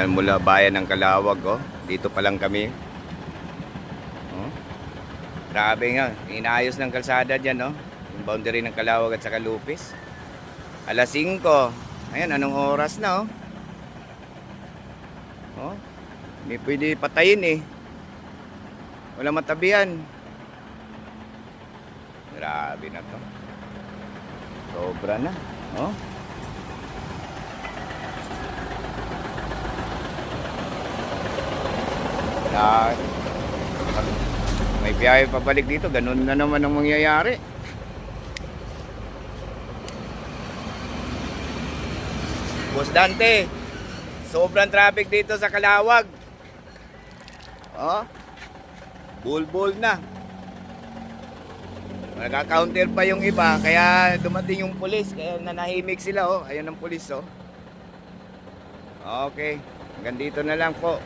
Yan mula bayan ng Calawag, oh. Dito pa lang kami. Oh. Grabe nga, inaayos ng kalsada diyan, oh. Yung boundary ng Calawag at saka Lupis. Alas 5. Ayan, anong oras na, oh. Oh. Hindi pwede patayin eh. Wala matabihan. Grabe na to. Sobra na, oh. Na may biyahe pabalik dito, ganun na naman ang mangyayari. Boss Dante, sobrang traffic dito sa Calawag. Oh, bulbul na. Nagka-counter pa yung iba, kaya dumating yung pulis, kaya nanahimik sila, oh. Ayun ang pulis, oh. Okay, hanggang dito na lang po.